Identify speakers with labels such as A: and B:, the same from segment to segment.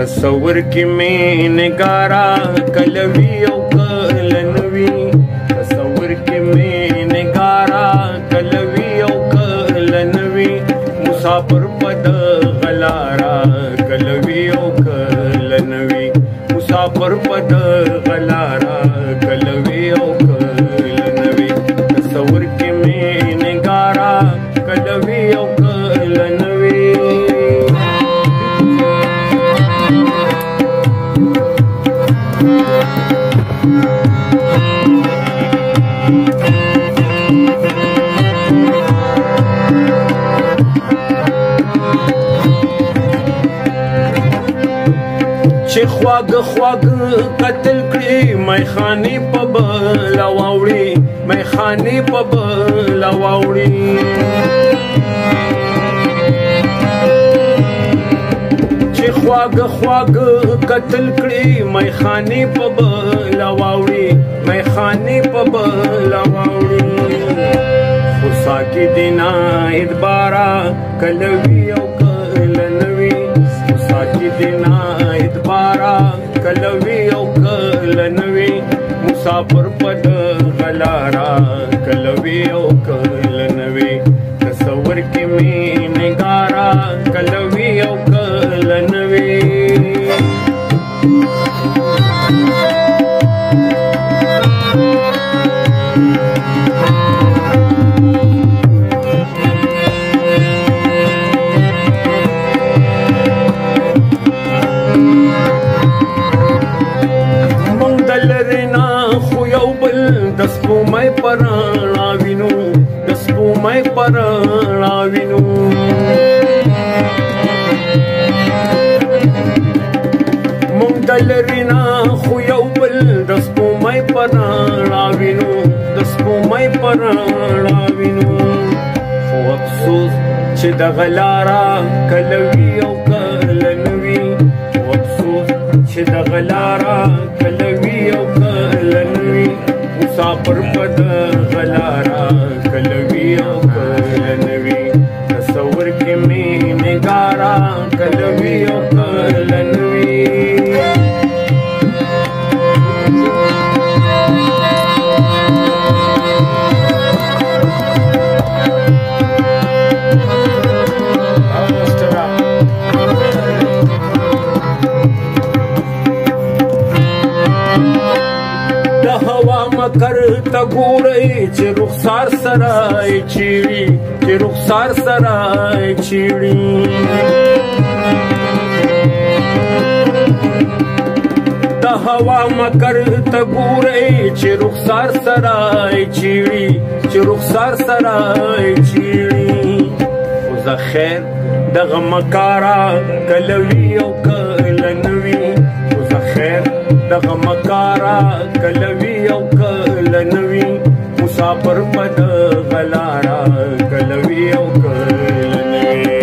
A: تصور کې مې نګارا کلوي او کلنوي تصور کې مې نګارا کلوي او کلنوي مسافر پد غلارا کلوي او کلنوي مسافر پد غلارا کلوي او کلنوي تصور کې مې نګارا کلوي او کلنوي چې خواږه خواږه قتل کړي میخانې په بلا واوړي میخانې په بلا واوړي چې خواږه خواږه قتل کړي میخانې په بلا واوړي میخانې په بلا واوړي خو ساکي دینا ادبارا کلوي او کلنوي ساکي دینا ادبارا کلوي او کلنوي مسافر پد غلارا کلوي او کلنوي تصور کې مې نګارا کلوي او کلنوي دسپو مای پرانا وینو دسپو مای پرانا وینو مونږ دلرینا خو یو بل دسپو مای پرانا وینو دسپو مای پرانا وینو خو افسوس چې د غلارا کلوي او کلنوي خو افسوس چې د غلارا کلوي او کلنوي مسافر پد غلارا کلوي او کلنوي تصور کې مې نګارا کلوي او کلنوي مکر تا ګورئ چې رخسار سرای چیړي چې رخسار سرای چیړي د هوا مکر تا ګورئ چې رخسار سرای چیړي چې رخسار سرای چیړي خو زه خیر دغه مکارا کلوي او کلنوي خو زه خیر دغه مکارا کلوي او کلنوي مسافر پد غلارا کلوي او کلنوي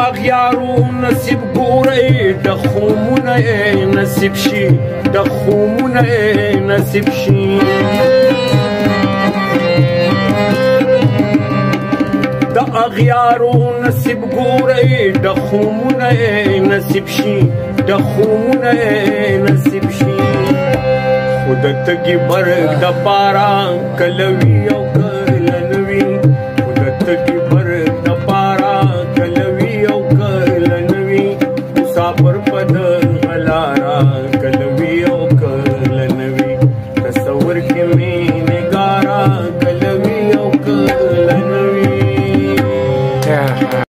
A: اغیارو نصیب ګورئ د خومونه نصیب شي د خومونه نصیب شي د اغیارو نصیب ګورئ د خومونه نصیب شي د خومونه نصیب شي خو د تږي برګ د پارا کلوي او کلنوي خو د تږي برګ د پارا کلوي او کلنوي مسافر پد غلارا